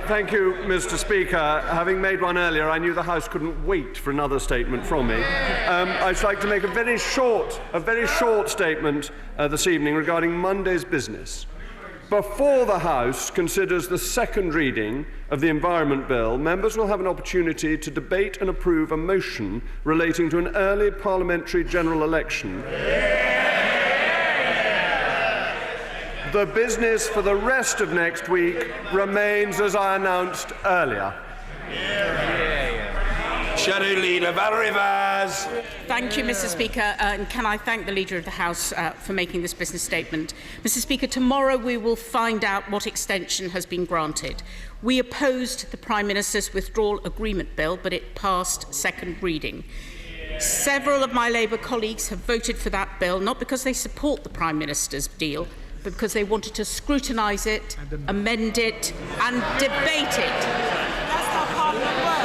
Thank you, Mr. Speaker. Having made one earlier, I knew the House couldn't wait for another statement from me. I'd like to make a very short statement this evening regarding Monday's business. Before the House considers the second reading of the Environment Bill, members will have an opportunity to debate and approve a motion relating to an early parliamentary general election. The business for the rest of next week remains as I announced earlier. Shadow Leader Valerie Vaz. Thank you, Mr. Speaker, and can I thank the Leader of the House for making this business statement. Mr. Speaker, tomorrow we will find out what extension has been granted. We opposed the Prime Minister's withdrawal agreement bill, but it passed second reading. Several of my Labour colleagues have voted for that bill, not because they support the Prime Minister's deal, but because they wanted to scrutinise it, amend it and debate it. That's how Parliament works.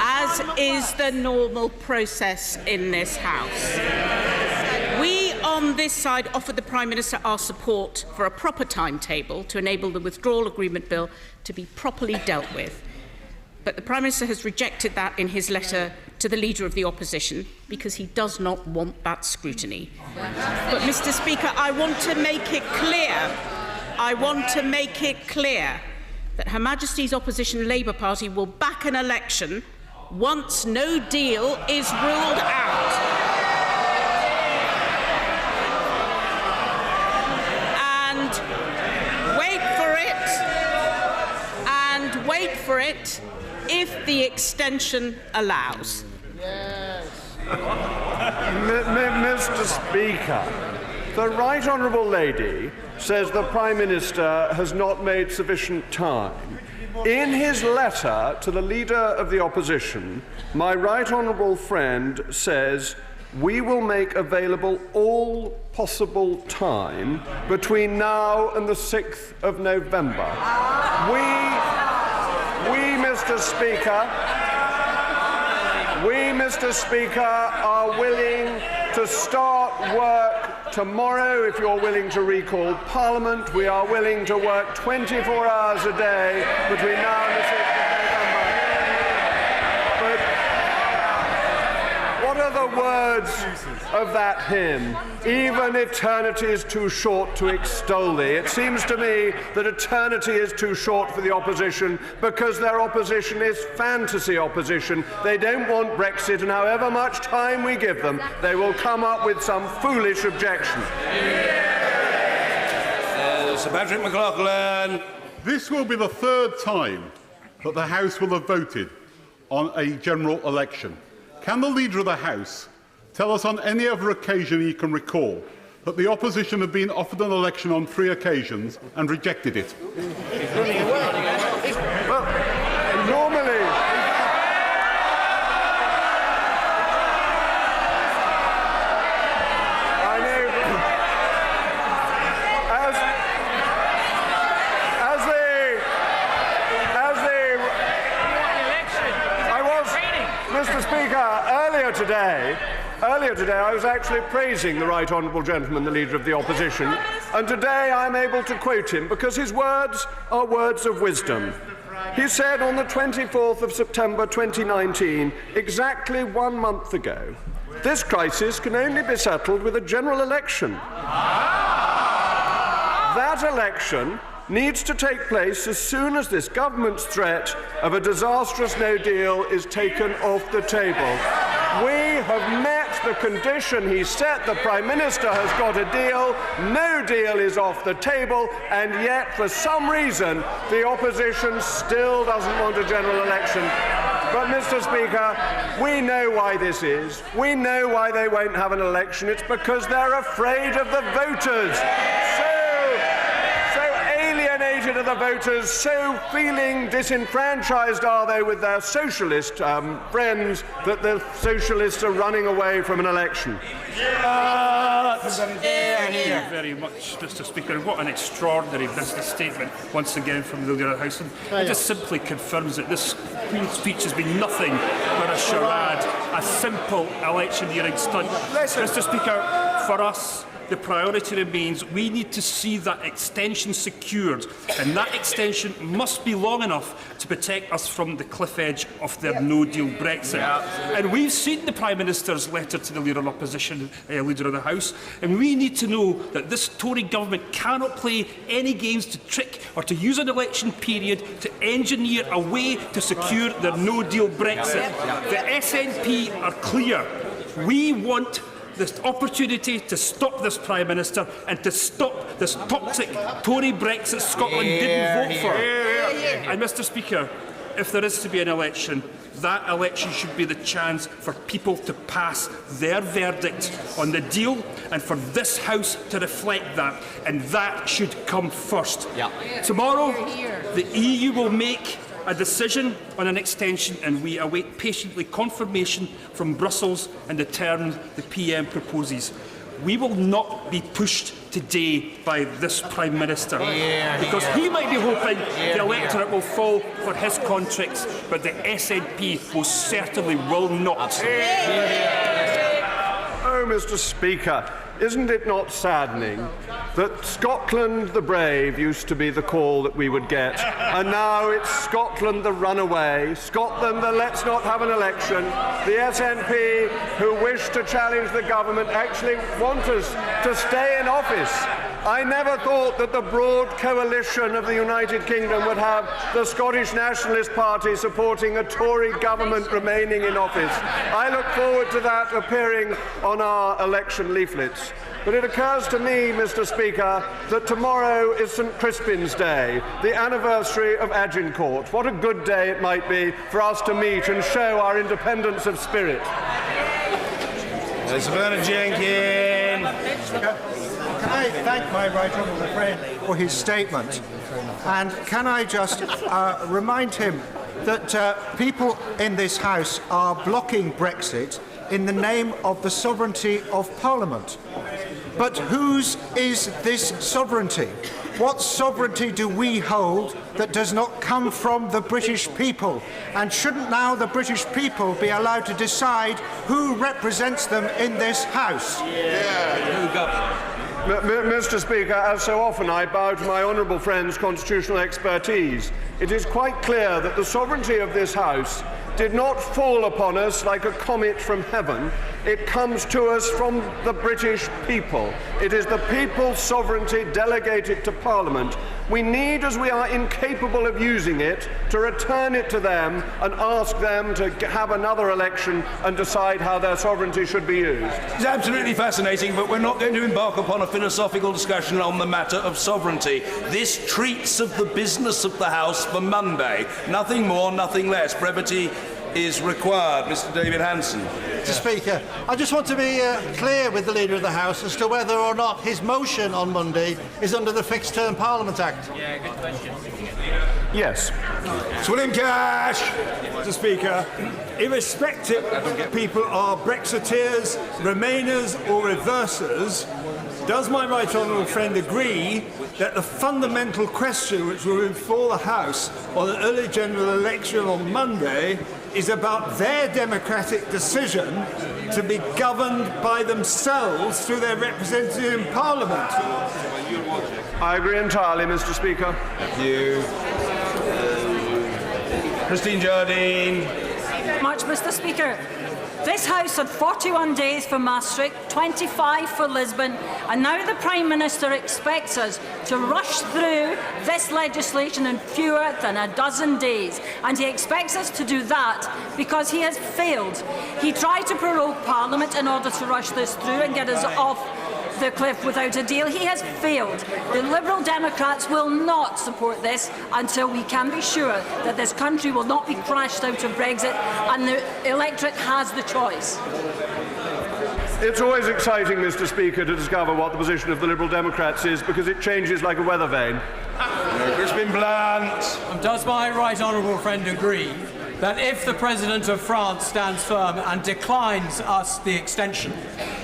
As is the normal process in this House. We on this side offered the Prime Minister our support for a proper timetable to enable the withdrawal agreement bill to be properly dealt with. But the Prime Minister has rejected that in his letter to the Leader of the Opposition because he does not want that scrutiny. But, Mr. Speaker, I want to make it clear that Her Majesty's opposition Labour Party will back an election once no deal is ruled out. And wait for it if the extension allows. Yes. Mr. Speaker, the Right Honourable Lady says the Prime Minister has not made sufficient time. In his letter to the Leader of the Opposition, my right honourable friend says we will make available all possible time between now and the 6th of November. We, Mr. Speaker, are willing to start work tomorrow if you're willing to recall Parliament. We are willing to work 24 hours a day between now and the 6th of November. But what are the words of that hymn? Even eternity is too short to extol thee. It seems to me that eternity is too short for the opposition because their opposition is fantasy opposition. They don't want Brexit, and however much time we give them, they will come up with some foolish objection. Sir Patrick McLaughlin. This will be the third time that the House will have voted on a general election. Can the Leader of the House tell us on any other occasion he can recall that the opposition have been offered an election on 3 occasions and rejected it? Well, normally... Mr. Speaker, earlier today I was actually praising the Right Honourable Gentleman, the Leader of the Opposition, and today I'm able to quote him because his words are words of wisdom. He said on the 24th of September 2019, exactly 1 month ago, this crisis can only be settled with a general election. That election needs to take place as soon as this government's threat of a disastrous no deal is taken off the table. We have met the condition he set. The Prime Minister has got a deal. No deal is off the table, and yet, for some reason, the opposition still doesn't want a general election. But, Mr. Speaker, we know why this is. We know why they won't have an election. It's because they're afraid of the voters. Alienated are the voters, so feeling disenfranchised are they with their socialist friends that the socialists are running away from an election. Thank you very much, Mr. Speaker. What an extraordinary business statement once again from the Leader of the House. It just simply confirms that this Queen's speech has been nothing but a charade, a simple electioneering stunt. Mr. Speaker, For us, the priority remains we need to see that extension secured, and that extension must be long enough to protect us from the cliff edge of their no-deal Brexit. And we've seen the Prime Minister's letter to the Leader of Opposition, Leader of the House, and we need to know that this Tory government cannot play any games to trick or to use an election period to engineer a way to secure their no-deal Brexit. The SNP are clear. We want this opportunity to stop this Prime Minister and to stop this toxic Tory Brexit Scotland didn't vote for. And Mr Speaker, if there is to be an election, that election should be the chance for people to pass their verdict on the deal and for this House to reflect that, and that should come first. Tomorrow, the EU will make a decision on an extension, and we await patiently confirmation from Brussels and the terms the PM proposes. We will not be pushed today by this Prime Minister, because he might be hoping the electorate will fall for his contracts, but the SNP most certainly will not. Oh, Mr. Speaker, isn't it not saddening that Scotland the brave used to be the call that we would get, and now it's Scotland the runaway, Scotland the let's not have an election. The SNP, who wish to challenge the government, actually want us to stay in office. I never thought that the broad coalition of the United Kingdom would have the Scottish Nationalist Party supporting a Tory government remaining in office. I look forward to that appearing on our election leaflets. But it occurs to me, Mr. Speaker, that tomorrow is St Crispin's Day, the anniversary of Agincourt. What a good day it might be for us to meet and show our independence of spirit. Elizabeth Jenkins. Can I thank my right honourable friend for his statement? And can I just remind him that people in this House are blocking Brexit in the name of the sovereignty of Parliament. But whose is this sovereignty? What sovereignty do we hold that does not come from the British people? And shouldn't now the British people be allowed to decide who represents them in this House? Mr. Speaker, as so often, I bow to my honourable friend's constitutional expertise. It is quite clear that the sovereignty of this House did not fall upon us like a comet from heaven. It comes to us from the British people. It is the people's sovereignty delegated to Parliament. We need, as we are incapable of using it, to return it to them and ask them to have another election and decide how their sovereignty should be used. It's absolutely fascinating, but we're not going to embark upon a philosophical discussion on the matter of sovereignty. This treats of the business of the House for Monday. Nothing more, nothing less. Brevity is required. Mr. David Hanson. Mr. Speaker, I just want to be clear with the Leader of the House as to whether or not his motion on Monday is under the Fixed Term Parliament Act. Yeah, good question. Yes. Sir William Cash. Mr. Speaker, irrespective of people are Brexiteers, Remainers or Reversers, does my right honourable friend agree that the fundamental question which will be before the House on an early general election on Monday is about their democratic decision to be governed by themselves through their representative in Parliament? I agree entirely, Mr. Speaker. Thank you. Christine Jardine. Much, Mr. Speaker. This House had 41 days for Maastricht, 25 for Lisbon, and now the Prime Minister expects us to rush through this legislation in fewer than a dozen days. And he expects us to do that because he has failed. He tried to prorogue Parliament in order to rush this through and get us off the cliff without a deal. He has failed. The Liberal Democrats will not support this until we can be sure that this country will not be crashed out of Brexit and the electorate has the choice. It's always exciting, Mr. Speaker, to discover what the position of the Liberal Democrats is, because it changes like a weather vane. Crispin Blunt. Does my right honourable friend agree that if the President of France stands firm and declines us the extension,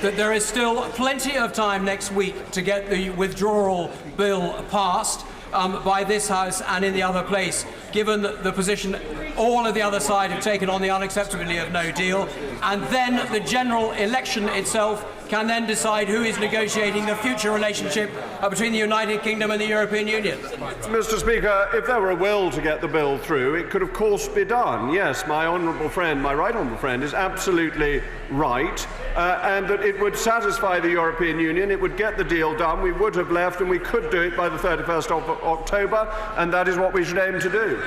that there is still plenty of time next week to get the withdrawal bill passed by this House and in the other place, given the position all of the other side have taken on the unacceptability of no deal, and then the general election itself can then decide who is negotiating the future relationship between the United Kingdom and the European Union. Mr. Speaker, if there were a will to get the bill through, it could of course be done. Yes, my honourable friend, my right honourable friend, is absolutely right, and that it would satisfy the European Union, it would get the deal done, we would have left, and we could do it by the 31st of October, and that is what we should aim to do.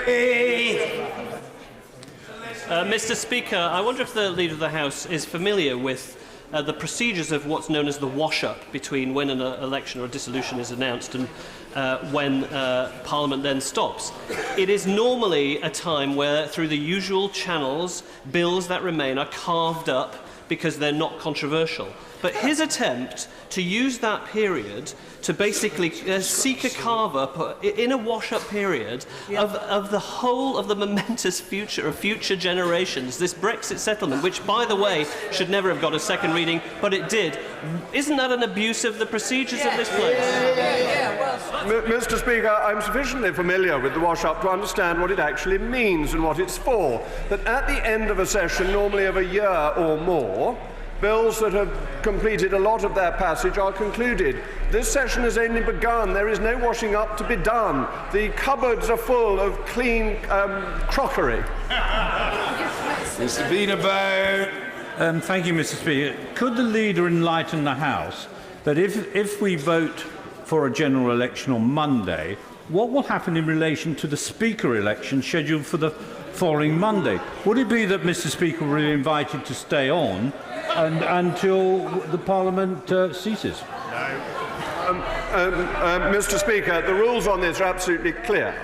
Mr. Speaker, I wonder if the Leader of the House is familiar with the procedures of what's known as the wash-up between when an election or a dissolution is announced and when Parliament then stops. It is normally a time where, through the usual channels, bills that remain are carved up because they're not controversial. But his attempt to use that period to basically seek a carve-up in a wash-up period of the whole of the momentous future of future generations, this Brexit settlement, which, by the way, should never have got a second reading, but it did. Isn't that an abuse of the procedures of this place? Mr. Speaker, I'm sufficiently familiar with the wash-up to understand what it actually means and what it's for. That at the end of a session, normally of a year or more, bills that have completed a lot of their passage are concluded. This session has only begun. There is no washing up to be done. The cupboards are full of clean crockery. Mr. Beanerbone. Thank you, Mr. Speaker. Could the Leader enlighten the House that if we vote for a general election on Monday, what will happen in relation to the Speaker election scheduled for the following Monday? Would it be that Mr. Speaker will be invited to stay on until the Parliament ceases? Mr. Speaker, the rules on this are absolutely clear.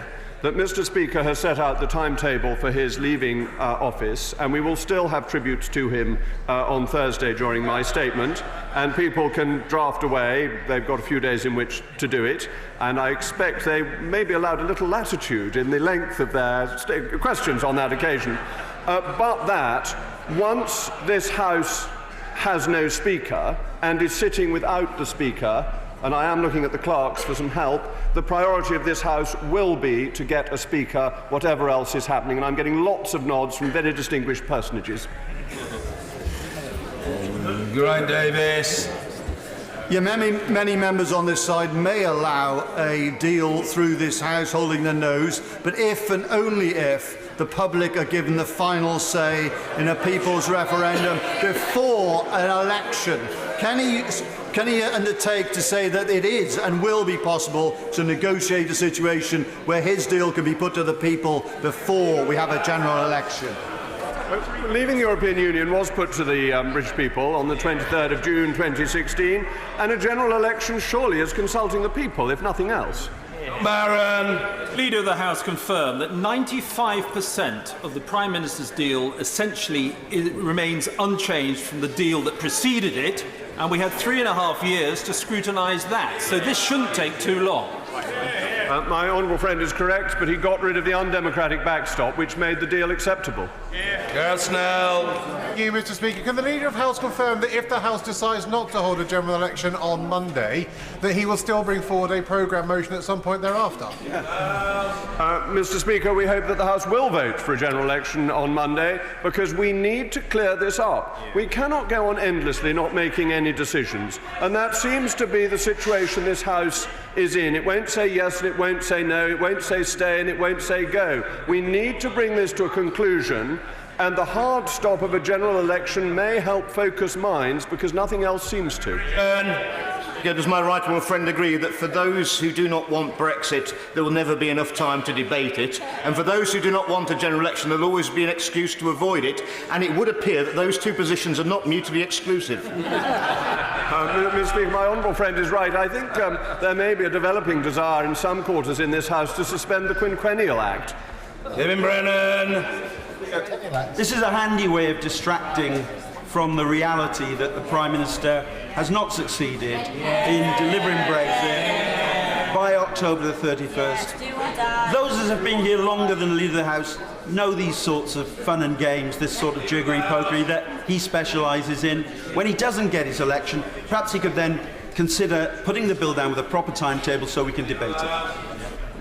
That Mr. Speaker has set out the timetable for his leaving office, and we will still have tributes to him on Thursday during my statement, and people can draft away. They've got a few days in which to do it, and I expect they may be allowed a little latitude in the length of their questions on that occasion. But that, once this House has no Speaker and is sitting without the Speaker, and I am looking at the clerks for some help, the priority of this House will be to get a Speaker, whatever else is happening, and I'm getting lots of nods from very distinguished personages. Grant Davis. Yeah, many members on this side may allow a deal through this House holding their nose, but if and only if the public are given the final say in a people's referendum before an election. Can he undertake to say that it is and will be possible to negotiate a situation where his deal can be put to the people before we have a general election? Leaving the European Union was put to the British people on the 23rd of June 2016, and a general election surely is consulting the people, if nothing else. Baron. Leader of the House confirmed that 95% of the Prime Minister's deal essentially remains unchanged from the deal that preceded it, and we had 3.5 years to scrutinise that, so this shouldn't take too long. My honourable friend is correct, but he got rid of the undemocratic backstop, which made the deal acceptable. Thank you, Mr. Speaker. Can the Leader of the House confirm that if the House decides not to hold a general election on Monday, that he will still bring forward a programme motion at some point thereafter? Mr. Speaker, we hope that the House will vote for a general election on Monday, because we need to clear this up. We cannot go on endlessly not making any decisions, and that seems to be the situation this House is in. It won't say yes and it won't say no, it won't say stay and it won't say go. We need to bring this to a conclusion, and the hard stop of a general election may help focus minds, because nothing else seems to. Does my right honourable friend agree that for those who do not want Brexit, there will never be enough time to debate it, and for those who do not want a general election, there will always be an excuse to avoid it, and it would appear that those two positions are not mutually exclusive? Mr. Speaker, my honourable friend is right. I think there may be a developing desire in some quarters in this House to suspend the Quinquennial Act. Kevin Brennan. This is a handy way of distracting from the reality that the Prime Minister has not succeeded in delivering Brexit by October the 31st. Those of us who have been here longer than the Leader of the House know these sorts of fun and games, this sort of jiggery-pokery that he specialises in. When he doesn't get his election, perhaps he could then consider putting the bill down with a proper timetable so we can debate it.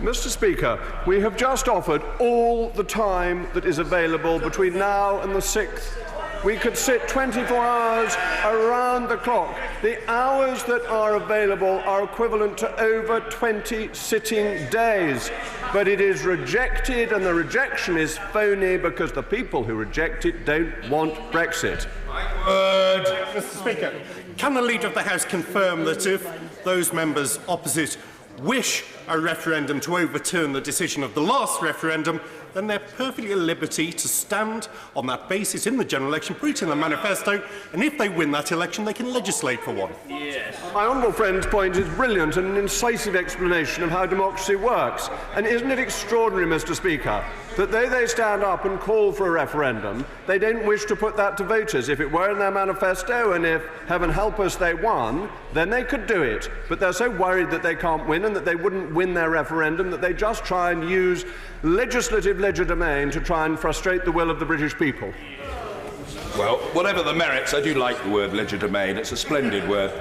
Mr. Speaker, we have just offered all the time that is available between now and the 6th We could sit 24 hours around the clock. The hours that are available are equivalent to over 20 sitting days. But it is rejected, and the rejection is phony because the people who reject it don't want Brexit. Mr. Speaker, can the Leader of the House confirm that if those members opposite wish a referendum to overturn the decision of the last referendum, then they're perfectly at liberty to stand on that basis in the general election, put it in the manifesto, and if they win that election, they can legislate for one? Yes. My honourable friend's point is brilliant and an incisive explanation of how democracy works. And isn't it extraordinary, Mr. Speaker, that though they stand up and call for a referendum, they don't wish to put that to voters. If it were in their manifesto and if, heaven help us, they won, then they could do it. But they're so worried that they can't win and that they wouldn't win their referendum that they just try and use legislative legerdemain to try and frustrate the will of the British people. Well, whatever the merits, I do like the word legerdemain. It's a splendid word.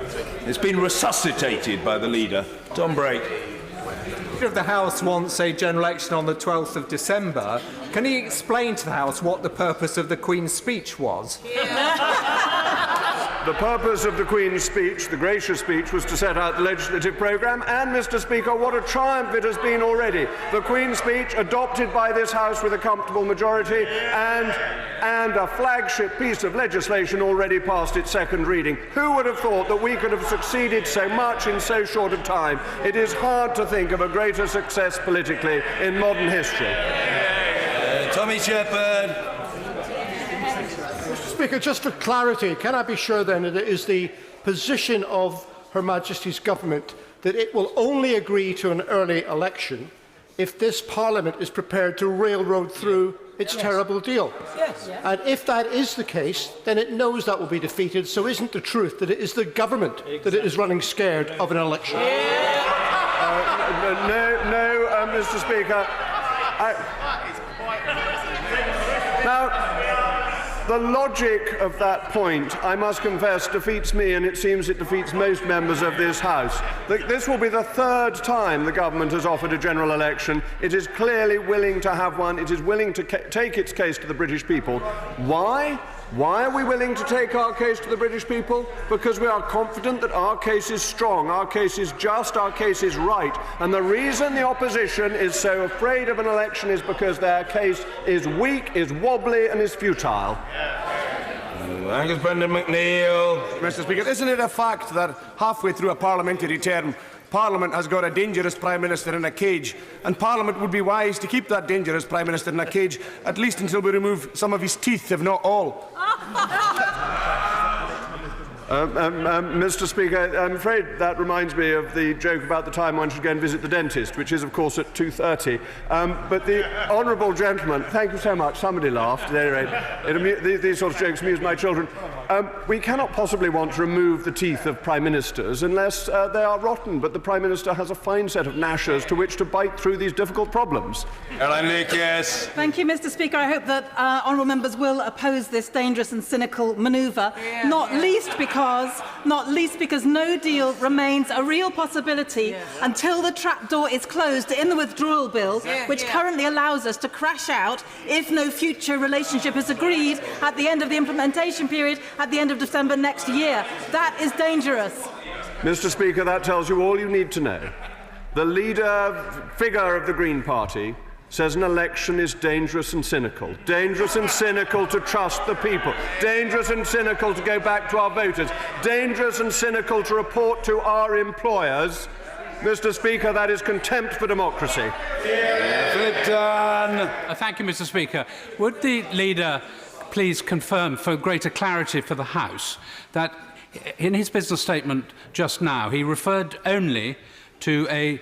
It's been resuscitated by the leader. Tom Brake. If the House wants a general election on the 12th of December, can he explain to the House what the purpose of the Queen's speech was? The purpose of the Queen's speech, the gracious speech, was to set out the legislative programme, and, Mr. Speaker, what a triumph it has been already. The Queen's speech, adopted by this House with a comfortable majority, and a flagship piece of legislation already past its second reading. Who would have thought that we could have succeeded so much in so short a time? It is hard to think of a greater success politically in modern history. Tommy Shepherd. Mr. Speaker, just for clarity, can I be sure then that it is the position of Her Majesty's Government that it will only agree to an early election if this Parliament is prepared to railroad through its terrible deal? Yes. And if that is the case, then it knows that will be defeated, so isn't the truth that it is the government that it is running scared of an election? Mr. Speaker. Now, the logic of that point, I must confess, defeats me, and it seems it defeats most members of this House. This will be the third time the government has offered a general election. It is clearly willing to have one. It is willing to take its case to the British people. Why? Why are we willing to take our case to the British people? Because we are confident that our case is strong, our case is just, our case is right. And the reason the opposition is so afraid of an election is because their case is weak, is wobbly, and is futile. Thanks, Brendan McNeill. Mr. Speaker, isn't it a fact that halfway through a parliamentary term, Parliament has got a dangerous Prime Minister in a cage, and Parliament would be wise to keep that dangerous Prime Minister in a cage, at least until we remove some of his teeth, if not all? Mr. Speaker, I'm afraid that reminds me of the joke about the time one should go and visit the dentist, which is, of course, at 2:30. But the honourable gentleman, thank you so much. Somebody laughed. At any rate, these sorts of jokes amuse my children. We cannot possibly want to remove the teeth of prime ministers unless they are rotten. But the Prime Minister has a fine set of gnashers to which to bite through these difficult problems. Ellen Leake, yes. Thank you, Mr. Speaker. I hope that honourable members will oppose this dangerous and cynical manoeuvre, not least because no deal remains a real possibility until the trapdoor is closed in the withdrawal bill, which currently allows us to crash out if no future relationship is agreed at the end of the implementation period at the end of December next year. That is dangerous. Mr. Speaker, that tells you all you need to know. The figure of the Green Party says an election is dangerous and cynical. Dangerous and cynical to trust the people. Dangerous and cynical to go back to our voters. Dangerous and cynical to report to our employers. Mr. Speaker, that is contempt for democracy. Philip Dunn. Thank you, Mr. Speaker. Would the leader please confirm, for greater clarity for the House, that in his business statement just now he referred only to a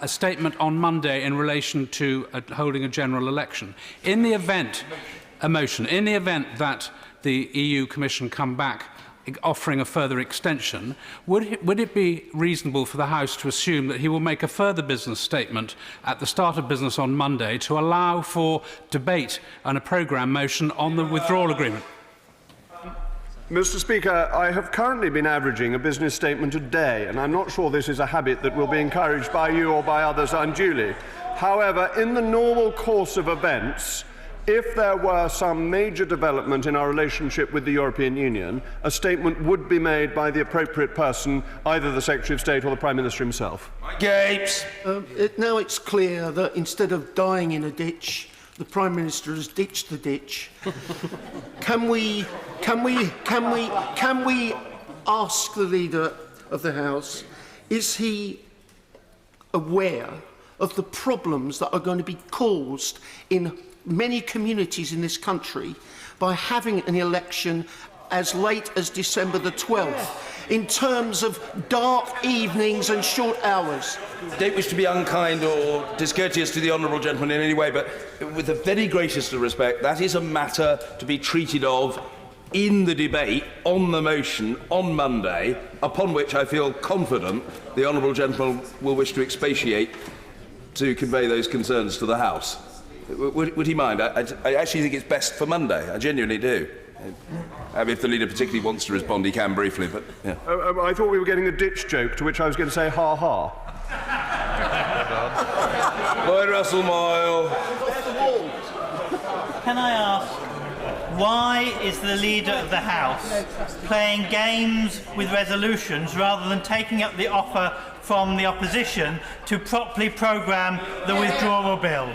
statement on Monday in relation to holding a general election. In the event, a motion, in the event that the EU Commission come back offering a further extension, would it be reasonable for the House to assume that he will make a further business statement at the start of business on Monday to allow for debate and a programme motion on the withdrawal agreement? Mr. Speaker, I have currently been averaging a business statement a day, and I'm not sure this is a habit that will be encouraged by you or by others unduly. However, in the normal course of events, if there were some major development in our relationship with the European Union, a statement would be made by the appropriate person, either the Secretary of State or the Prime Minister himself. Gapes. Now it's clear that instead of dying in a ditch, the Prime Minister has ditched the ditch. Can we ask the Leader of the House, is he aware of the problems that are going to be caused in many communities in this country by having an election as late as December the 12th, in terms of dark evenings and short hours? Don't wish to be unkind or discourteous to the honourable gentleman in any way, but with the very greatest of respect, that is a matter to be treated of in the debate on the motion on Monday, upon which I feel confident the honourable gentleman will wish to expatiate to convey those concerns to the House. Would he mind? I actually think it's best for Monday. I genuinely do. If the leader particularly wants to respond, he can briefly, but yeah. I thought we were getting a ditch joke, to which I was going to say ha ha. Lloyd Russell Moyle. Can I ask, why is the Leader of the House playing games with resolutions rather than taking up the offer from the opposition to properly programme the withdrawal bill?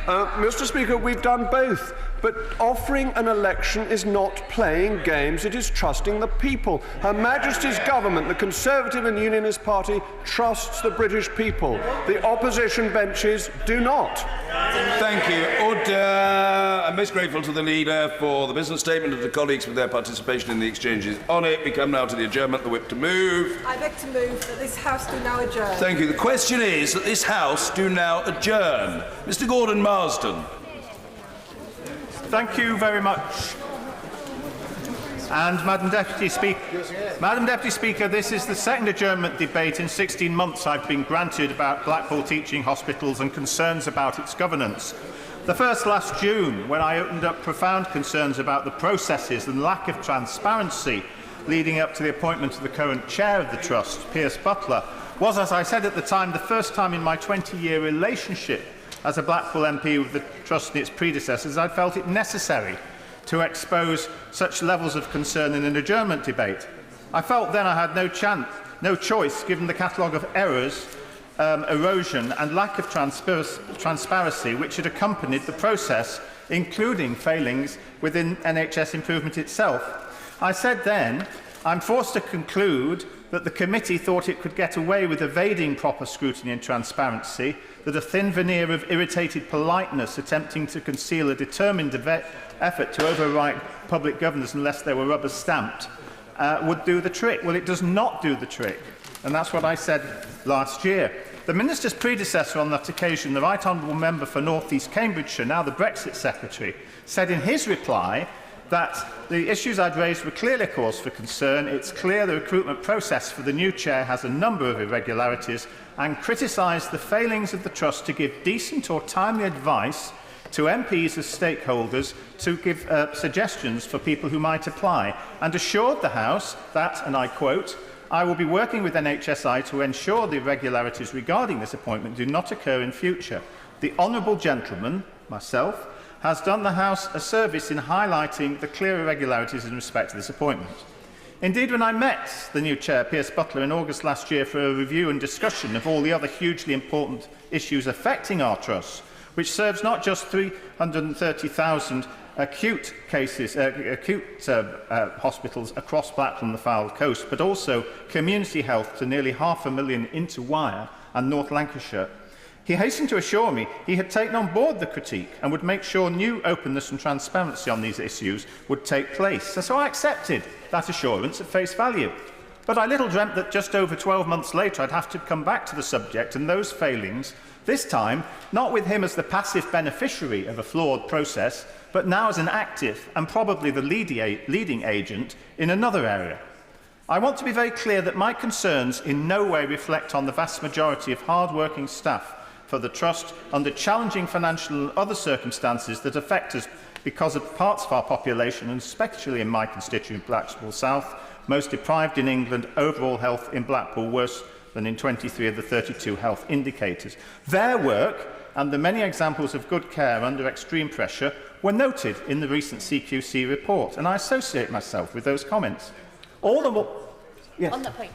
Mr. Speaker, we've done both. But offering an election is not playing games, it is trusting the people. Her Majesty's government, the Conservative and Unionist Party, trusts the British people. The opposition benches do not. Thank you. Order. I'm most grateful to the Leader for the business statement and to colleagues for their participation in the exchanges on it. We come now to the adjournment, the whip to move. I beg to move that this House do now adjourn. Thank you. The question is that this House do now adjourn. Mr. Gordon Marsden. Thank you very much. And Madam Deputy Speaker, this is the second adjournment debate in 16 months I've been granted about Blackpool teaching hospitals and concerns about its governance. The first last June, when I opened up profound concerns about the processes and lack of transparency leading up to the appointment of the current chair of the Trust, Piers Butler, was, as I said at the time, the first time in my 20-year relationship as a Blackpool MP with the Trust and its predecessors, I felt it necessary to expose such levels of concern in an adjournment debate. I felt then I had no choice, given the catalogue of errors, erosion and lack of transparency which had accompanied the process, including failings within NHS improvement itself. I said then, I'm forced to conclude that the committee thought it could get away with evading proper scrutiny and transparency, that a thin veneer of irritated politeness attempting to conceal a determined effort to override public governance unless they were rubber stamped would do the trick. Well, it does not do the trick, and that's what I said last year. The Minister's predecessor on that occasion, the Right Honourable Member for North East Cambridgeshire, now the Brexit Secretary, said in his reply that the issues I'd raised were clearly cause for concern. It's clear the recruitment process for the new chair has a number of irregularities, and criticised the failings of the Trust to give decent or timely advice to MPs as stakeholders to give suggestions for people who might apply, and assured the House that, and I quote, I will be working with NHSI to ensure the irregularities regarding this appointment do not occur in future. The honourable gentleman, myself, has done the House a service in highlighting the clear irregularities in respect to this appointment. Indeed, when I met the new chair, Piers Butler, in August last year for a review and discussion of all the other hugely important issues affecting our trust, which serves not just 330,000 acute hospitals across Blackpool and the Fylde Coast, but also community health to nearly 500,000 into Wyre and North Lancashire, he hastened to assure me he had taken on board the critique and would make sure new openness and transparency on these issues would take place. And so I accepted that assurance at face value. But I little dreamt that just over 12 months later I'd have to come back to the subject and those failings, this time not with him as the passive beneficiary of a flawed process, but now as an active and probably the leading agent in another area. I want to be very clear that my concerns in no way reflect on the vast majority of hard-working staff for the Trust under challenging financial and other circumstances that affect us because of parts of our population, and especially in my constituent Blackpool South, most deprived in England, overall health in Blackpool worse than in 23 of the 32 health indicators. Their work and the many examples of good care under extreme pressure were noted in the recent CQC report, and I associate myself with those comments. All the more... Yes. On that point,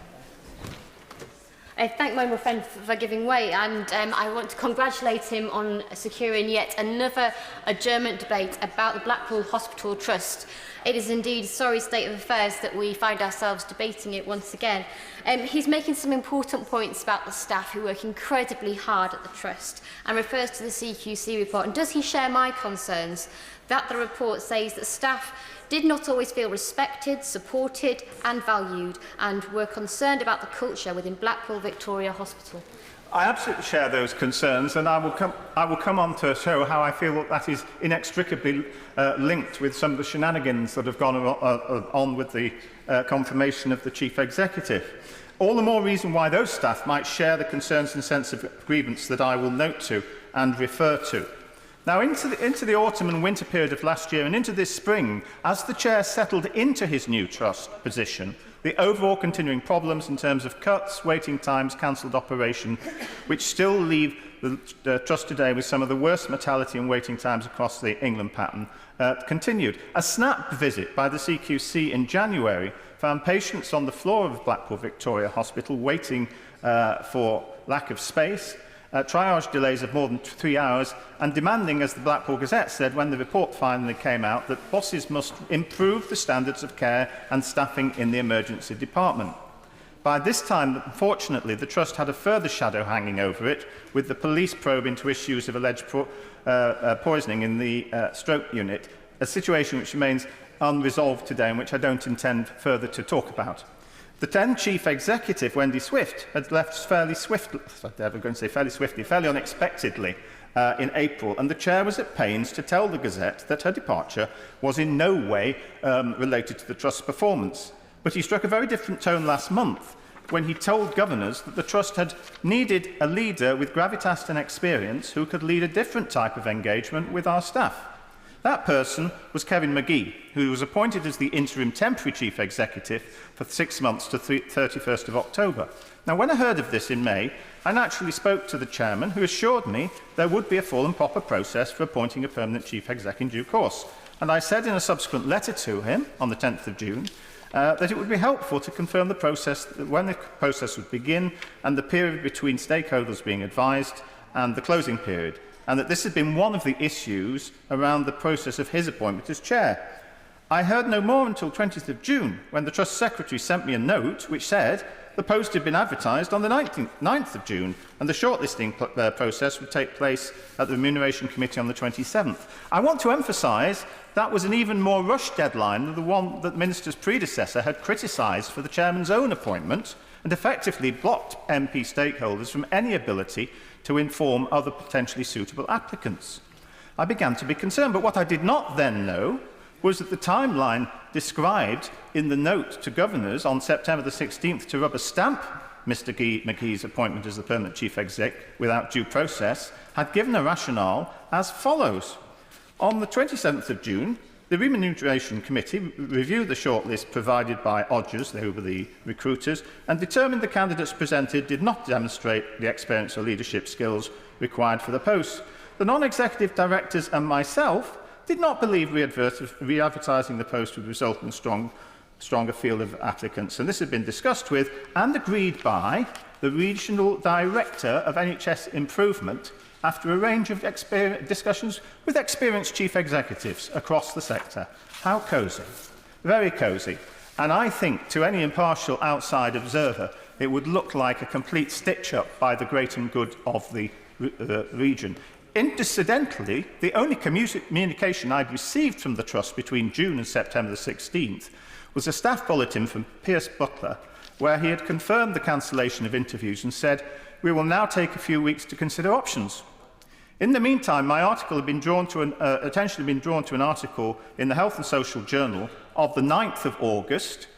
I thank my friend for giving way, and I want to congratulate him on securing yet another adjournment debate about the Blackpool Hospital Trust. It is indeed a sorry state of affairs that we find ourselves debating it once again. He's making some important points about the staff who work incredibly hard at the Trust and refers to the CQC report. And does he share my concerns that the report says that staff did not always feel respected, supported and valued, and were concerned about the culture within Blackpool Victoria Hospital? I absolutely share those concerns, and I will come on to show how I feel that is inextricably linked with some of the shenanigans that have gone on with the confirmation of the Chief Executive. All the more reason why those staff might share the concerns and sense of grievance that I will note to and refer to. Now, into the autumn and winter period of last year and into this spring, as the Chair settled into his new Trust position, the overall continuing problems in terms of cuts, waiting times, cancelled operation, which still leave the Trust today with some of the worst mortality and waiting times across the England pattern, continued. A snap visit by the CQC in January found patients on the floor of Blackpool Victoria Hospital waiting for lack of space, triage delays of more than 3 hours, and demanding, as the Blackpool Gazette said when the report finally came out, that bosses must improve the standards of care and staffing in the emergency department. By this time, unfortunately, the Trust had a further shadow hanging over it, with the police probe into issues of alleged poisoning in the stroke unit, a situation which remains unresolved today and which I don't intend further to talk about. The then Chief Executive, Wendy Swift, had left fairly unexpectedly in April, and the Chair was at pains to tell the Gazette that her departure was in no way related to the Trust's performance. But he struck a very different tone last month when he told governors that the Trust had needed a leader with gravitas and experience who could lead a different type of engagement with our staff. That person was Kevin McGee, who was appointed as the interim temporary Chief Executive for 6 months to 31st of October. Now, when I heard of this in May, I naturally spoke to the Chairman, who assured me there would be a full and proper process for appointing a permanent Chief Exec in due course. And I said in a subsequent letter to him on the 10th of June that it would be helpful to confirm the process, when the process would begin and the period between stakeholders being advised and the closing period, and that this had been one of the issues around the process of his appointment as Chair. I heard no more until 20th of June, when the Trust Secretary sent me a note which said the post had been advertised on the 9th of June, and the shortlisting process would take place at the Remuneration Committee on the 27th. I want to emphasise that was an even more rushed deadline than the one that the Minister's predecessor had criticised for the Chairman's own appointment, and effectively blocked MP stakeholders from any ability to inform other potentially suitable applicants. I began to be concerned, but what I did not then know was that the timeline described in the note to governors on September the 16th to rubber stamp Mr McGee's appointment as the permanent Chief Exec without due process had given a rationale as follows. On the 27th of June, the Remuneration Committee reviewed the shortlist provided by Odgers, who were the recruiters, and determined the candidates presented did not demonstrate the experience or leadership skills required for the post. The non-executive directors and myself did not believe re-advertising the post would result in a stronger field of applicants, and this had been discussed with and agreed by the Regional Director of NHS Improvement after a range of discussions with experienced chief executives across the sector. How cosy. Very cosy. And I think to any impartial outside observer, it would look like a complete stitch-up by the great and good of the region. Incidentally, the only communication I'd received from the Trust between June and September the 16th was a staff bulletin from Piers Butler, where he had confirmed the cancellation of interviews and said, "We will now take a few weeks to consider options." In the meantime, my article had been attention had been drawn to an article in the Health and Social Journal of the 9th of August,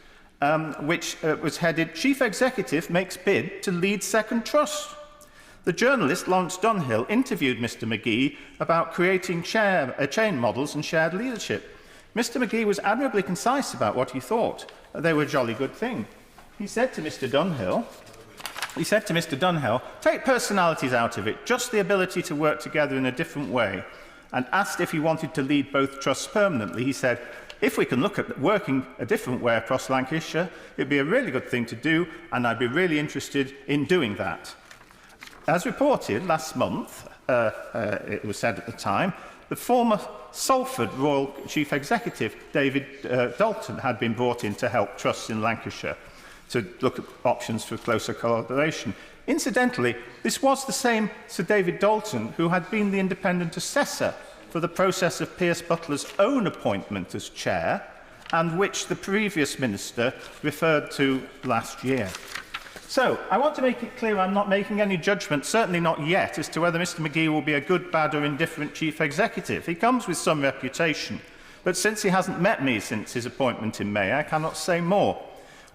which was headed, "Chief Executive Makes Bid to Lead Second Trust." The journalist, Lawrence Dunhill, interviewed Mr McGee about creating chain models and shared leadership. Mr McGee was admirably concise about what he thought. They were a jolly good thing. He said to Mr Dunhill, He said to Mr Dunhill, take personalities out of it, just the ability to work together in a different way. And asked if he wanted to lead both trusts permanently, he said, if we can look at working a different way across Lancashire, it'd be a really good thing to do, and I'd be really interested in doing that. As reported last month, it was said at the time, the former Salford Royal Chief Executive, David Dalton, had been brought in to help trusts in Lancashire to look at options for closer collaboration. Incidentally, this was the same Sir David Dalton who had been the independent assessor for the process of Pierce Butler's own appointment as chair, and which the previous minister referred to last year. So, I want to make it clear I'm not making any judgment, certainly not yet, as to whether Mr McGee will be a good, bad or indifferent chief executive. He comes with some reputation, but since he hasn't met me since his appointment in May, I cannot say more.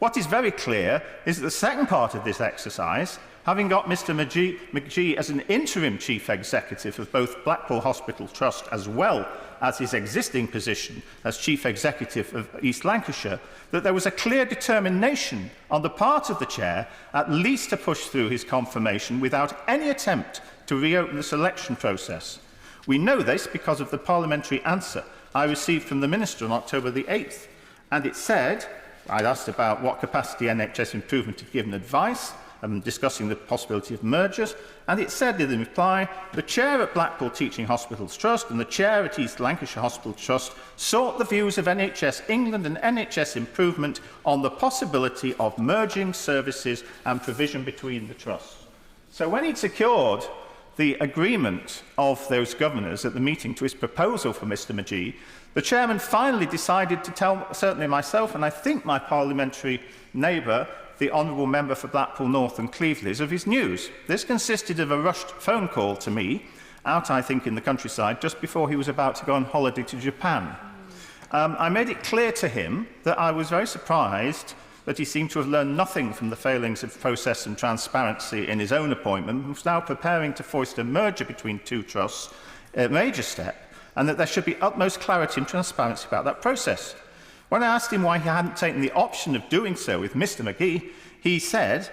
What is very clear is that the second part of this exercise, having got Mr McGee as an interim chief executive of both Blackpool Hospital Trust as well as his existing position as chief executive of East Lancashire, that there was a clear determination on the part of the chair at least to push through his confirmation without any attempt to reopen the selection process. We know this because of the parliamentary answer I received from the minister on October the 8th, and it said, I'd asked about what capacity NHS Improvement had given advice, discussing the possibility of mergers, and it said in reply, the chair at Blackpool Teaching Hospitals Trust and the chair at East Lancashire Hospital Trust sought the views of NHS England and NHS Improvement on the possibility of merging services and provision between the trusts. So when he'd secured the agreement of those governors at the meeting to his proposal for Mr McGee, the chairman finally decided to tell certainly myself and I think my parliamentary neighbour, the honourable member for Blackpool North and Cleveleys, of his news. This consisted of a rushed phone call to me, out I think in the countryside, just before he was about to go on holiday to Japan. I made it clear to him that I was very surprised that he seemed to have learned nothing from the failings of process and transparency in his own appointment, and was now preparing to foist a merger between two trusts, a major step, and that there should be utmost clarity and transparency about that process. When I asked him why he hadn't taken the option of doing so with Mr McGee, he said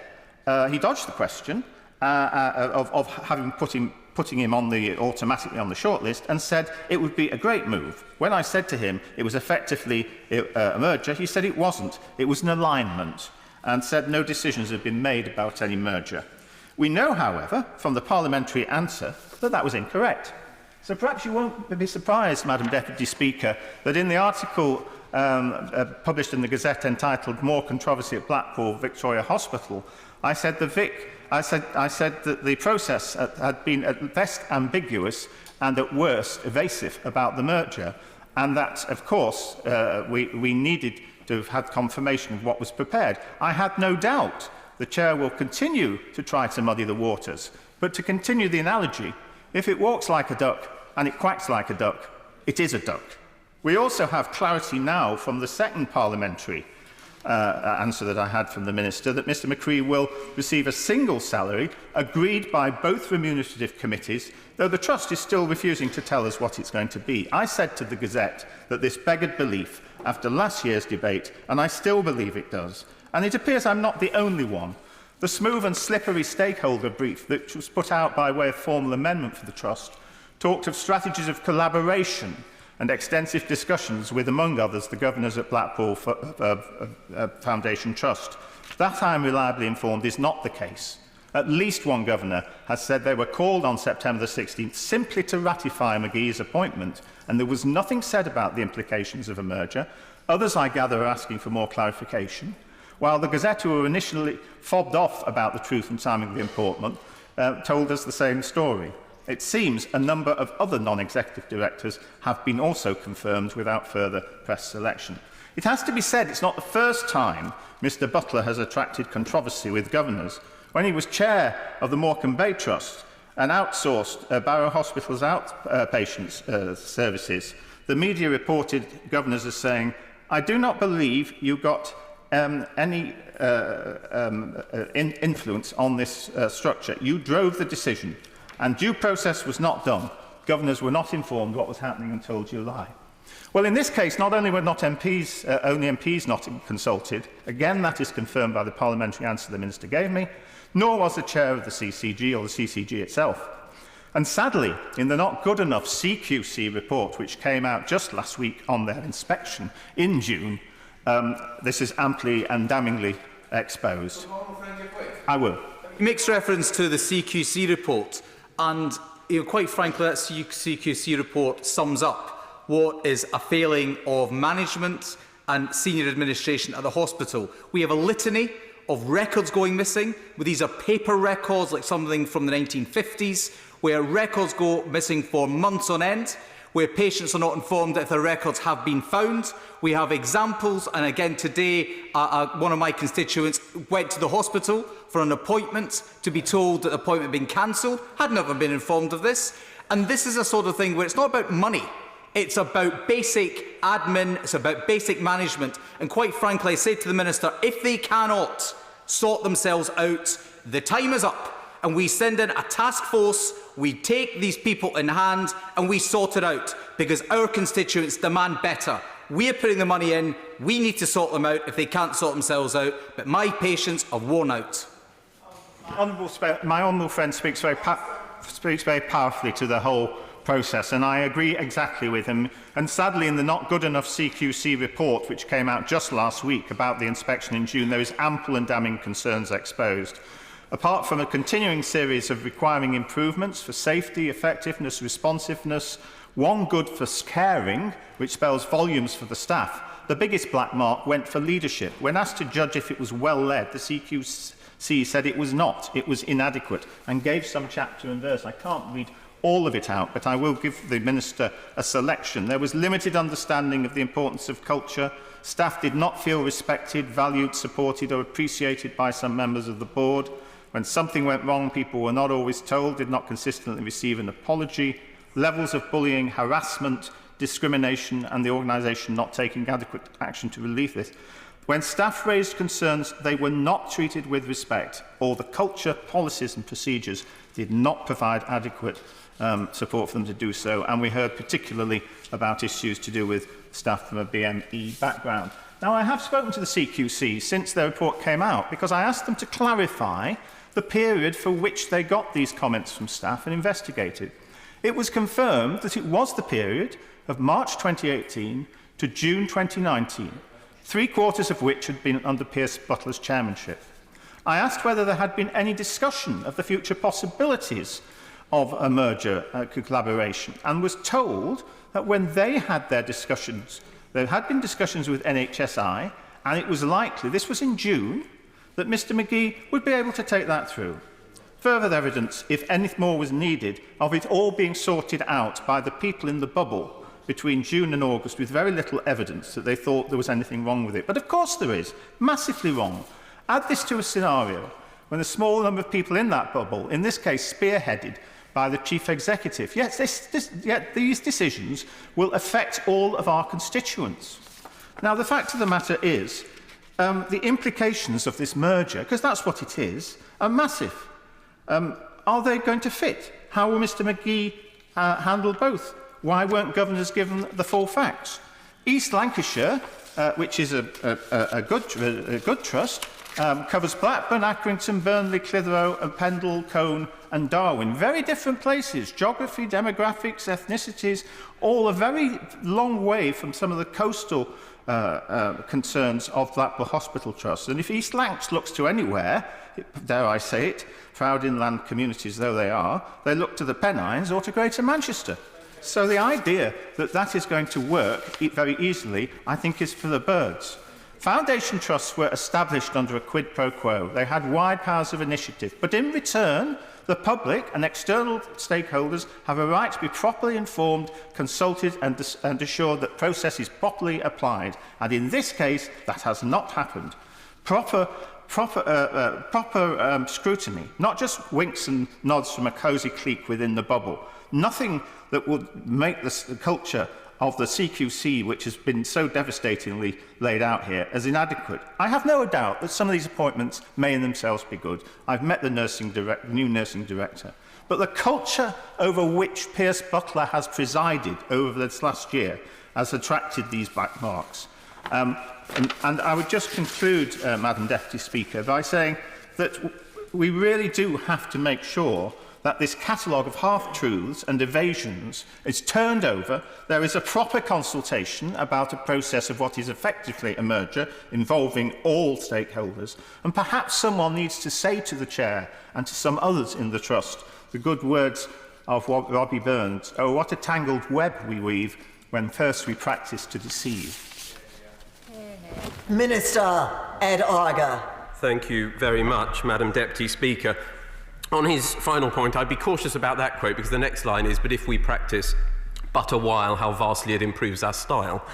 he dodged the question of having putting him on automatically on the shortlist, and said it would be a great move. When I said to him it was effectively a merger, he said it wasn't. It was an alignment, and said no decisions had been made about any merger. We know, however, from the parliamentary answer that that was incorrect. So perhaps you won't be surprised, Madam Deputy Speaker, that in the article published in the Gazette entitled More Controversy at Blackpool Victoria Hospital, I said that the process had been at best ambiguous and at worst evasive about the merger, and that, of course, we needed to have had confirmation of what was prepared. I had no doubt the Chair will continue to try to muddy the waters, but to continue the analogy, if it walks like a duck and it quacks like a duck, it is a duck. We also have clarity now from the second parliamentary answer that I had from the Minister that Mr McCree will receive a single salary agreed by both remunerative committees, though the Trust is still refusing to tell us what it's going to be. I said to the Gazette that this beggared belief after last year's debate, and I still believe it does. And it appears I'm not the only one. The smooth and slippery stakeholder brief that was put out by way of formal amendment for the Trust talked of strategies of collaboration and extensive discussions with, among others, the governors at Blackpool Foundation Trust. That, I am reliably informed, is not the case. At least one governor has said they were called on September the 16th simply to ratify McGee's appointment, and there was nothing said about the implications of a merger. Others, I gather, are asking for more clarification, while the Gazette, who were initially fobbed off about the truth and timing of the appointment, told us the same story. It seems a number of other non-executive directors have been also confirmed without further press selection. It has to be said it's not the first time Mr Butler has attracted controversy with governors. When he was chair of the Morecambe Bay Trust and outsourced Barrow Hospital's outpatient services, the media reported governors as saying, "I do not believe you got any influence on this structure. You drove the decision. And due process was not done. Governors were not informed what was happening until July." Well, in this case, not only were not only MPs not consulted, again that is confirmed by the parliamentary answer the Minister gave me, nor was the chair of the CCG or the CCG itself. And sadly, in the not good enough CQC report, which came out just last week on their inspection in June, this is amply and damningly exposed. I will. He makes reference to the CQC report, and quite frankly, that CQC report sums up what is a failing of management and senior administration at the hospital. We have a litany of records going missing. These are paper records, like something from the 1950s, where records go missing for months on end, where patients are not informed if their records have been found. We have examples, and again today, one of my constituents went to the hospital for an appointment to be told that the appointment had been cancelled, had never been informed of this. And this is a sort of thing where it's not about money. It's about basic admin, it's about basic management. And quite frankly, I say to the Minister, if they cannot sort themselves out, the time is up. And we send in a task force, we take these people in hand, and we sort it out. Because our constituents demand better. We are putting the money in, we need to sort them out if they can't sort themselves out. But my patients are worn out. My honourable friend speaks very powerfully to the whole process, and I agree exactly with him. And sadly, in the not good enough CQC report, which came out just last week about the inspection in June, there is ample and damning concerns exposed. Apart from a continuing series of requiring improvements for safety, effectiveness, responsiveness, one good for caring, which spells volumes for the staff, the biggest black mark went for leadership. When asked to judge if it was well led, the CQC said it was not, it was inadequate, and gave some chapter and verse. I can't read all of it out, but I will give the Minister a selection. There was limited understanding of the importance of culture. Staff did not feel respected, valued, supported or appreciated by some members of the board. When something went wrong, people were not always told, did not consistently receive an apology. Levels of bullying, harassment, discrimination and the organisation not taking adequate action to relieve this. When staff raised concerns, they were not treated with respect, or the culture, policies and procedures did not provide adequate support for them to do so, and we heard particularly about issues to do with staff from a BME background. Now, I have spoken to the CQC since their report came out because I asked them to clarify the period for which they got these comments from staff and investigated. It was confirmed that it was the period of March 2018 to June 2019, 3/4 of which had been under Pierce Butler's chairmanship. I asked whether there had been any discussion of the future possibilities of a merger collaboration, and was told that when they had their discussions, there had been discussions with NHSI, and it was likely, this was in June, that Mr McGee would be able to take that through. Further evidence, if any more was needed, of it all being sorted out by the people in the bubble between June and August with very little evidence that they thought there was anything wrong with it. But of course there is, massively wrong. Add this to a scenario when a small number of people in that bubble, in this case spearheaded by the chief executive, yet these decisions will affect all of our constituents. Now, the fact of the matter is, the implications of this merger, because that's what it is, are massive. Are they going to fit? How will Mr McGee handle both? Why weren't governors given the full facts? East Lancashire, which is a good trust, covers Blackburn, Accrington, Burnley, Clitheroe, and Pendle, Colne and Darwin. Very different places. Geography, demographics, ethnicities, all a very long way from some of the coastal concerns of Blackpool Hospital Trust. And if East Lancs looks to anywhere, dare I say it, proud inland communities though they are, they look to the Pennines or to Greater Manchester. So the idea that that is going to work very easily, I think, is for the birds. Foundation trusts were established under a quid pro quo. They had wide powers of initiative, but in return, the public and external stakeholders have a right to be properly informed, consulted and assured that process is properly applied. And in this case, that has not happened. Proper scrutiny, not just winks and nods from a cosy clique within the bubble. Nothing that would make the culture of the CQC, which has been so devastatingly laid out here, as inadequate. I have no doubt that some of these appointments may in themselves be good. I've met the new nursing director. But the culture over which Pierce Butler has presided over this last year has attracted these black marks. And I would just conclude, Madam Deputy Speaker, by saying that we really do have to make sure that this catalogue of half-truths and evasions is turned over. There is a proper consultation about a process of what is effectively a merger involving all stakeholders, and perhaps someone needs to say to the Chair and to some others in the Trust the good words of Robbie Burns: "Oh, what a tangled web we weave when first we practice to deceive." Minister Ed Arger. Thank you very much, Madam Deputy Speaker. On his final point, I'd be cautious about that quote, because the next line is, "But if we practice but a while, how vastly it improves our style."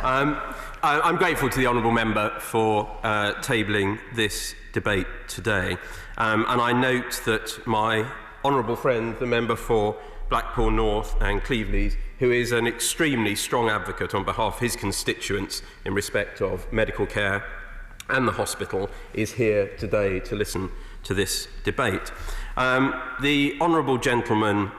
I'm grateful to the honourable member for tabling this debate today. And I note that my honourable friend, the member for Blackpool North and Cleveland, who is an extremely strong advocate on behalf of his constituents in respect of medical care and the hospital, is here today to listen to this debate. The honourable gentleman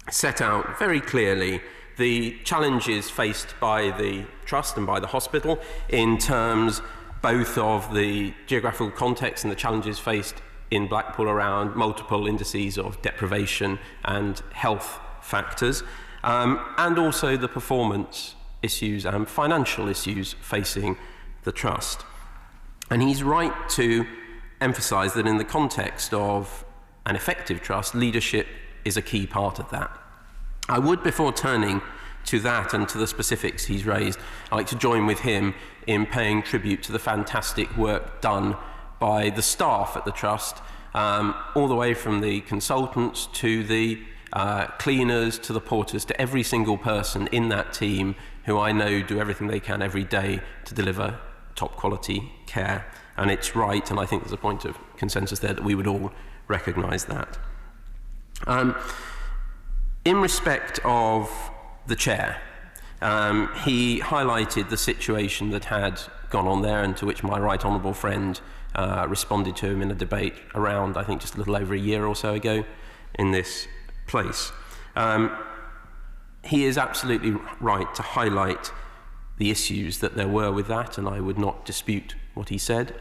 set out very clearly the challenges faced by the Trust and by the hospital in terms both of the geographical context and the challenges faced in Blackpool around multiple indices of deprivation and health factors, and also the performance issues and financial issues facing the Trust. And he's right to emphasise that in the context of an effective Trust, leadership is a key part of that. I would, before turning to that and to the specifics he's raised, I'd like to join with him in paying tribute to the fantastic work done by the staff at the Trust, all the way from the consultants to the cleaners to the porters, to every single person in that team who I know do everything they can every day to deliver top quality care. And it's right, and I think there's a point of consensus there, that we would all recognise that. In respect of the Chair, he highlighted the situation that had gone on there, and to which my right honourable friend responded to him in a debate around, I think, just a little over a year or so ago in this place. He is absolutely right to highlight the issues that there were with that, and I would not dispute what he said,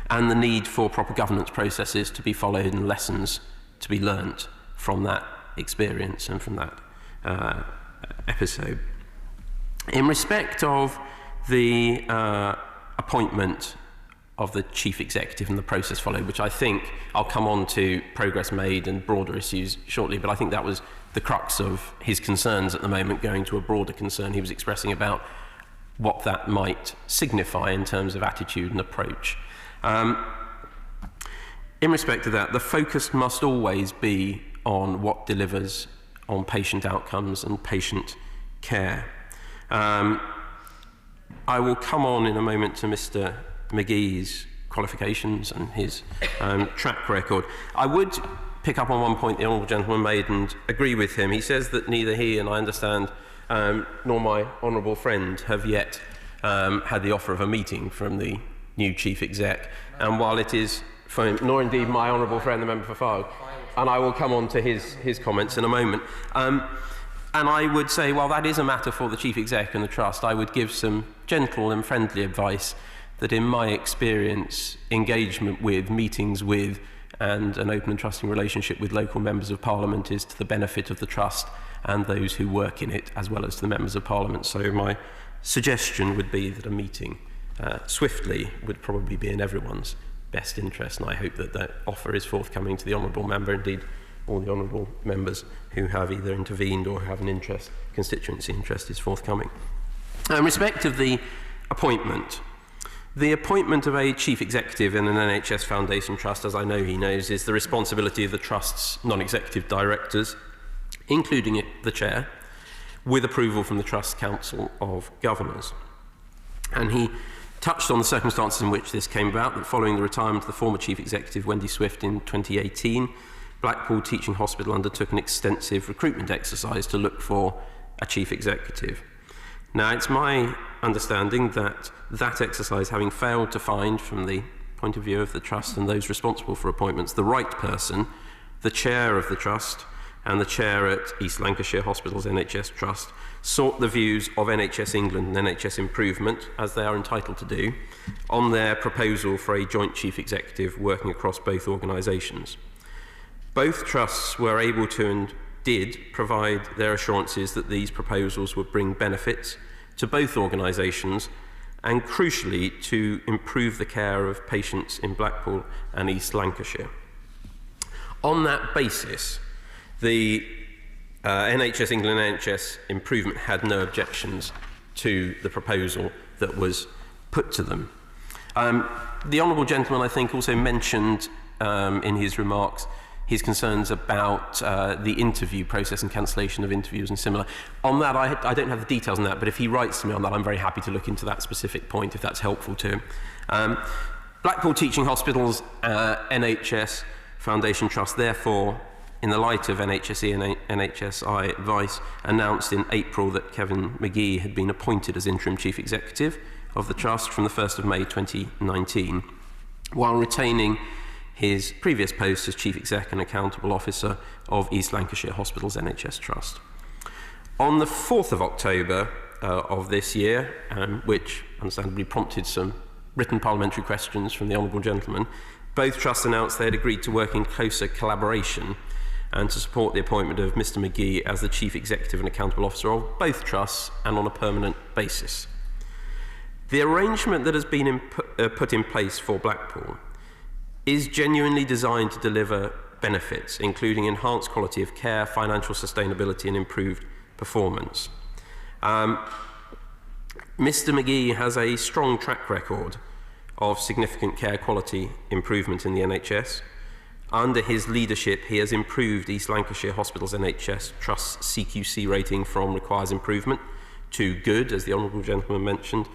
and the need for proper governance processes to be followed and lessons to be learnt from that experience and from that episode. In respect of the appointment of the Chief Executive and the process followed, which I think I'll come on to progress made and broader issues shortly, but I think that was the crux of his concerns at the moment, going to a broader concern he was expressing about what that might signify in terms of attitude and approach. In respect to that, the focus must always be on what delivers on patient outcomes and patient care. I will come on in a moment to Mr. McGee's qualifications and his track record. I would pick up on one point the honourable gentleman made and agree with him. He says that neither he, and I understand, nor my honourable friend have yet had the offer of a meeting from the new Chief Exec, and while it is, nor indeed my honourable friend, the member for Fargue, and I will come on to his comments in a moment. And I would say, while that is a matter for the Chief Exec and the Trust, I would give some gentle and friendly advice that, in my experience, engagement with, meetings with, and an open and trusting relationship with local members of Parliament is to the benefit of the Trust and those who work in it, as well as to the members of Parliament. So my suggestion would be that a meeting swiftly would probably be in everyone's best interest, and I hope that that offer is forthcoming to the honourable member, indeed all the honourable members who have either intervened or have an interest, constituency interest, is forthcoming. In respect of the appointment of a Chief Executive in an NHS Foundation Trust, as I know he knows, is the responsibility of the Trust's non-executive directors, including the Chair, with approval from the Trust Council of Governors. And he touched on the circumstances in which this came about, that following the retirement of the former Chief Executive, Wendy Swift, in 2018, Blackpool Teaching Hospital undertook an extensive recruitment exercise to look for a Chief Executive. Now, it's my understanding that that exercise, having failed to find, from the point of view of the Trust and those responsible for appointments, the right person, the Chair of the Trust and the chair at East Lancashire Hospitals NHS Trust sought the views of NHS England and NHS Improvement, as they are entitled to do, on their proposal for a joint chief executive working across both organisations. Both trusts were able to and did provide their assurances that these proposals would bring benefits to both organisations and, crucially, to improve the care of patients in Blackpool and East Lancashire. On that basis, the NHS England and NHS Improvement had no objections to the proposal that was put to them. The Honourable Gentleman, I think, also mentioned in his remarks his concerns about the interview process and cancellation of interviews and similar. On that, I don't have the details on that, but if he writes to me on that, I'm very happy to look into that specific point if that's helpful to him. Blackpool Teaching Hospitals NHS Foundation Trust, therefore, in the light of NHSE and NHSI advice, announced in April that Kevin McGee had been appointed as interim chief executive of the Trust from the 1st of May 2019, while retaining his previous post as chief exec and accountable officer of East Lancashire Hospitals NHS Trust. On the 4th of October of this year, which understandably prompted some written parliamentary questions from the Honourable Gentleman, both trusts announced they had agreed to work in closer collaboration and to support the appointment of Mr McGee as the Chief Executive and Accountable Officer of both trusts and on a permanent basis. The arrangement that has been put in place for Blackpool is genuinely designed to deliver benefits, including enhanced quality of care, financial sustainability and improved performance. Mr McGee has a strong track record of significant care quality improvement in the NHS. Under his leadership, he has improved East Lancashire Hospitals NHS Trust's CQC rating from requires improvement to good, as the Honourable Gentleman mentioned.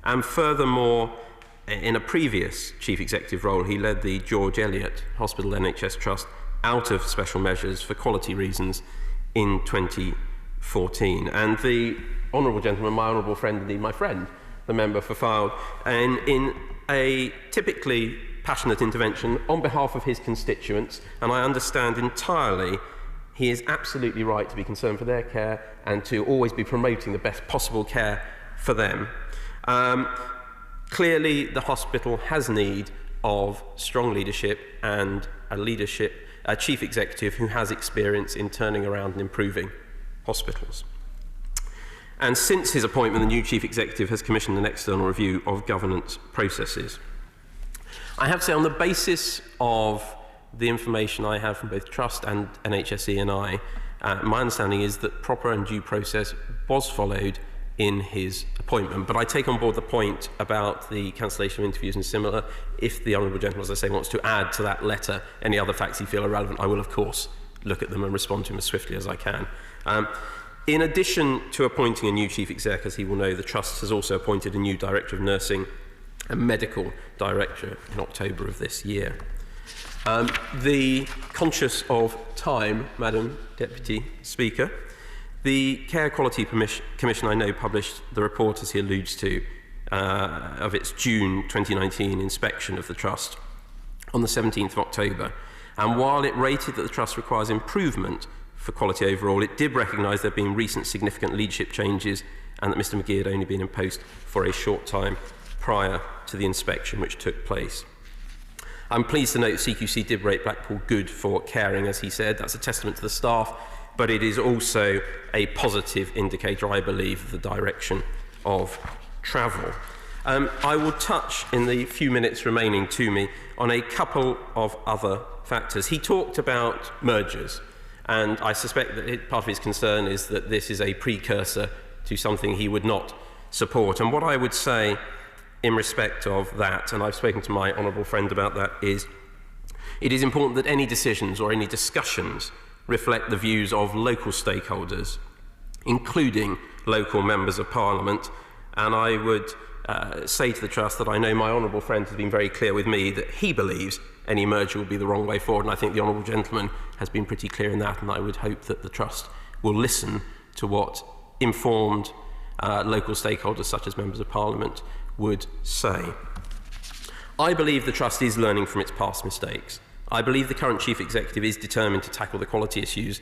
And furthermore, in a previous chief executive role, he led the George Eliot Hospital NHS Trust out of special measures for quality reasons in 2014. And the Honourable Gentleman, my honourable friend, indeed my friend, the member for Fylde, and in a typically passionate intervention on behalf of his constituents, and I understand entirely he is absolutely right to be concerned for their care and to always be promoting the best possible care for them. Clearly, the hospital has need of strong leadership and a chief executive who has experience in turning around and improving hospitals. And since his appointment, the new chief executive has commissioned an external review of governance processes. I have to say, on the basis of the information I have from both Trust and NHSE and I, my understanding is that proper and due process was followed in his appointment. But I take on board the point about the cancellation of interviews and similar. If the Honourable Gentleman, as I say, wants to add to that letter any other facts he feels are relevant, I will, of course, look at them and respond to him as swiftly as I can. In addition to appointing a new chief exec, as he will know, the Trust has also appointed a new director of nursing and medical director in October of this year. Conscious of time, Madam Deputy Speaker, the Care Quality Commission, I know, published the report, as he alludes to, of its June 2019 inspection of the Trust on the 17th of October. And while it rated that the Trust requires improvement for quality overall, it did recognise there have been recent significant leadership changes and that Mr McGee had only been in post for a short time prior to the inspection which took place. I'm pleased to note CQC did rate Blackpool good for caring, as he said. That's a testament to the staff, but it is also a positive indicator, I believe, of the direction of travel. I will touch, in the few minutes remaining to me, on a couple of other factors. He talked about mergers, and I suspect that part of his concern is that this is a precursor to something he would not support. And what I would say in respect of that, and I've spoken to my honourable friend about that, is it is important that any decisions or any discussions reflect the views of local stakeholders, including local members of Parliament. And I would say to the Trust that I know my honourable friend has been very clear with me that he believes any merger will be the wrong way forward, and I think the honourable gentleman has been pretty clear in that, and I would hope that the Trust will listen to what informed local stakeholders such as members of Parliament would say. I believe the Trust is learning from its past mistakes. I believe the current Chief Executive is determined to tackle the quality issues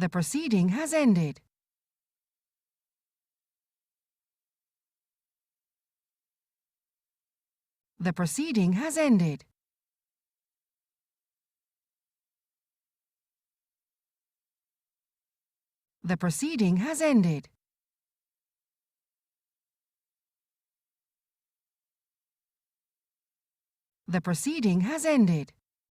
The proceeding has ended. The proceeding has ended. The proceeding has ended. The proceeding has ended.